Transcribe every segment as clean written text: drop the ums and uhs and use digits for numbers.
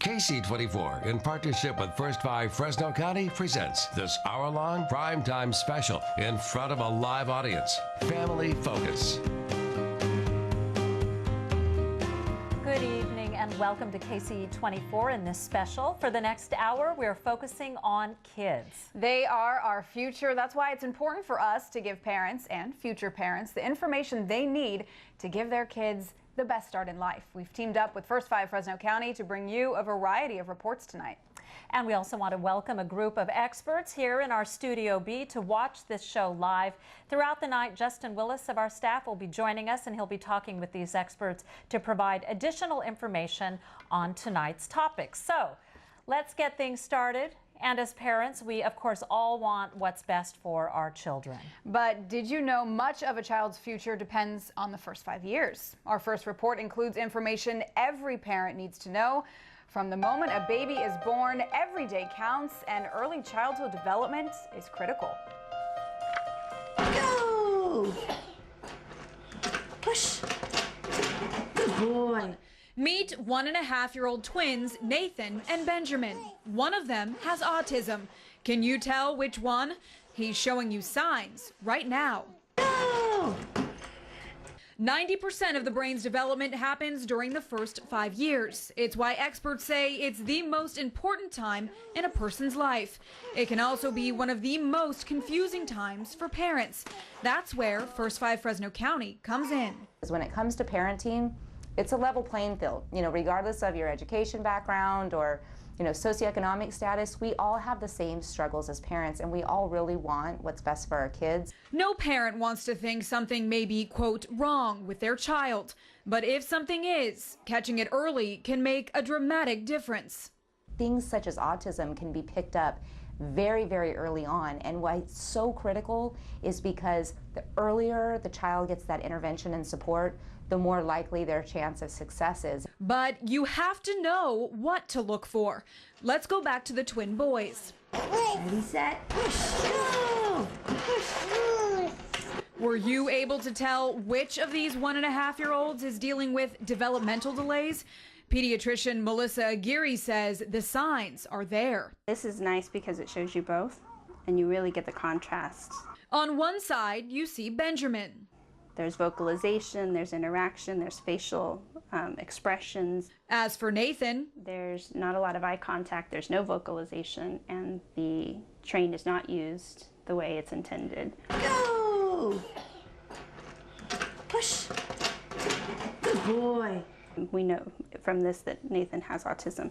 KC24, in partnership with First 5 Fresno County, presents this hour-long primetime special in front of a live audience. Family Focus. Good evening and welcome to KC24 in this special. For the next hour, we're focusing on kids. They are our future. That's why it's important for us to give parents and future parents the information they need to give their kids the best start in life. We've teamed up with First 5 Fresno County to bring you a variety of reports tonight. And we also want to welcome a group of experts here in our Studio B to watch this show live. Throughout the night, Justin Willis of our staff will be joining us, and he'll be talking with these experts to provide additional information on tonight's topics. So let's get things started. And as parents, we, of course, all want what's best for our children. But did you know much of a child's future depends on the first 5 years? Our first report includes information every parent needs to know. From the moment a baby is born, every day counts, and early childhood development is critical. Go! Push! Good boy. Meet 1.5-year-old twins, Nathan and Benjamin. One of them has autism. Can you tell which one? He's showing you signs right now. Go! 90% of the brain's development happens during the first 5 years. It's why experts say it's the most important time in a person's life. It can also be one of the most confusing times for parents. That's where First 5 Fresno County comes in. When it comes to parenting, it's a level playing field. You know, regardless of your education background or, socioeconomic status, we all have the same struggles as parents, and we all really want what's best for our kids. No parent wants to think something may be, quote, wrong with their child. But if something is, catching it early can make a dramatic difference. Things such as autism can be picked up very, very early on, and why it's so critical is because the earlier the child gets that intervention and support, the more likely their chance of success is. But you have to know what to look for. Let's go back to the twin boys. Ready, set, push! Go! Push! Were you able to tell which of these 1.5-year-olds is dealing with developmental delays? Pediatrician Melissa Aguirre says the signs are there. This is nice because it shows you both, and you really get the contrast. On one side, you see Benjamin. There's vocalization, there's interaction, there's facial expressions. As for Nathan, there's not a lot of eye contact, there's no vocalization, and the train is not used the way it's intended. Go! Push! Good boy. We know from this that Nathan has autism.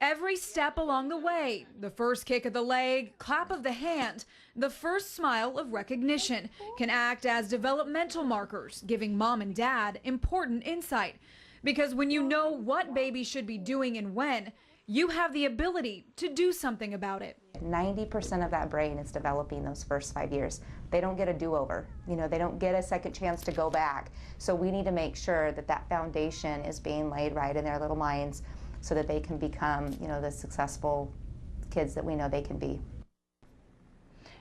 Every step along the way, the first kick of the leg, clap of the hand, the first smile of recognition can act as developmental markers, giving mom and dad important insight. Because when you know what baby should be doing and when, you have the ability to do something about it. 90% of that brain is developing those first 5 years. They don't get a do-over. They don't get a second chance to go back. So we need to make sure that that foundation is being laid right in their little minds so that they can become, the successful kids that we know they can be.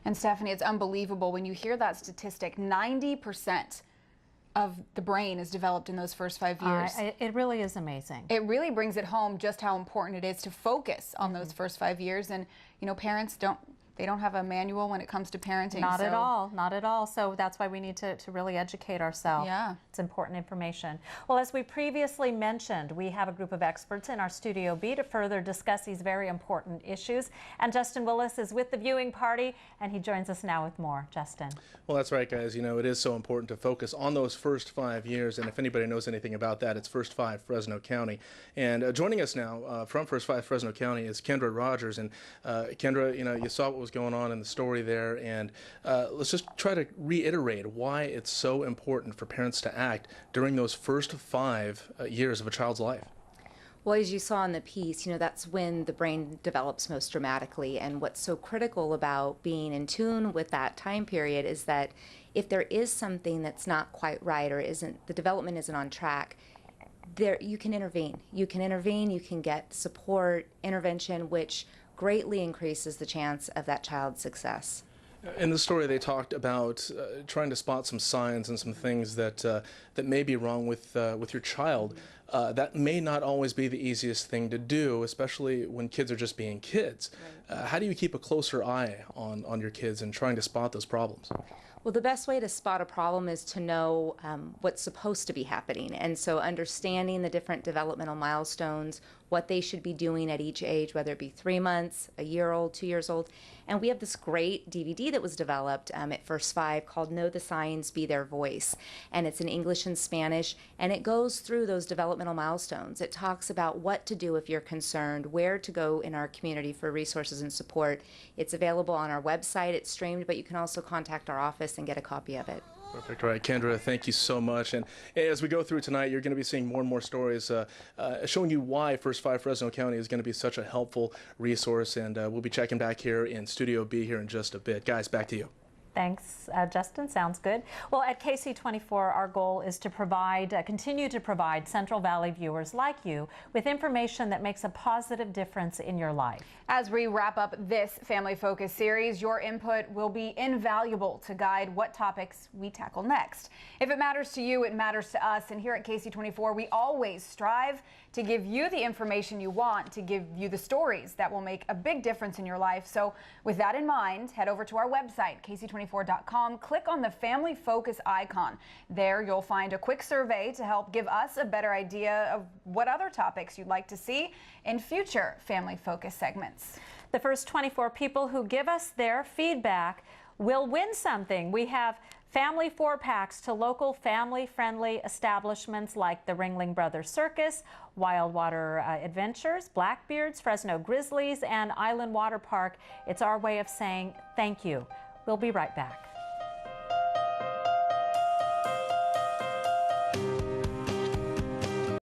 And Stephanie, it's unbelievable when you hear that statistic. 90% of the brain is developed in those first 5 years. It really is amazing. It really brings it home just how important it is to focus on those first 5 years. And, parents don't have a manual when it comes to parenting. Not at all, not at all. So that's why we need to really educate ourselves. Yeah. It's important information. Well, as we previously mentioned, we have a group of experts in our Studio B to further discuss these very important issues. And Justin Willis is with the viewing party, and he joins us now with more. Justin. Well, that's right, guys. It is so important to focus on those first 5 years. And if anybody knows anything about that, it's First 5 Fresno County. And joining us now from First 5 Fresno County is Kendra Rogers. And Kendra, you saw what was going on in the story there, and let's just try to reiterate why it's so important for parents to act during those first 5 years of a child's life. Well, as you saw in the piece, that's when the brain develops most dramatically, and what's so critical about being in tune with that time period is that if there is something that's not quite right or the development isn't on track, you can intervene. You can get support, intervention, which greatly increases the chance of that child's success. In the story, they talked about trying to spot some signs and some things that that may be wrong with your child. that may not always be the easiest thing to do, especially when kids are just being kids. How do you keep a closer eye on your kids and trying to spot those problems? Well, the best way to spot a problem is to know what's supposed to be happening. And so understanding the different developmental milestones, what they should be doing at each age, whether it be 3 months, a year old, 2 years old. And we have this great DVD that was developed at First Five called Know the Signs, Be Their Voice. And it's in English and Spanish, and it goes through those developmental milestones. It talks about what to do if you're concerned, where to go in our community for resources and support. It's available on our website. It's streamed, but you can also contact our office and get a copy of it. Perfect. All right, Kendra, thank you so much. And as we go through tonight, you're going to be seeing more and more stories showing you why First Five Fresno County is going to be such a helpful resource. And we'll be checking back here in Studio B here in just a bit. Guys, back to you. Thanks, Justin. Sounds good. Well, at KC24, our goal is to continue to provide Central Valley viewers like you with information that makes a positive difference in your life. As we wrap up this Family Focus series, your input will be invaluable to guide what topics we tackle next. If it matters to you, it matters to us. And here at KC24, we always strive to give you the information you want, to give you the stories that will make a big difference in your life. So with that in mind, head over to our website, kc24.com, click on the Family Focus icon. There you'll find a quick survey to help give us a better idea of what other topics you'd like to see in future Family Focus segments. The first 24 people who give us their feedback will win something. We have family 4-packs to local family-friendly establishments like the Ringling Brothers Circus, Wildwater Adventures, Blackbeards, Fresno Grizzlies, and Island Water Park. It's our way of saying thank you. We'll be right back.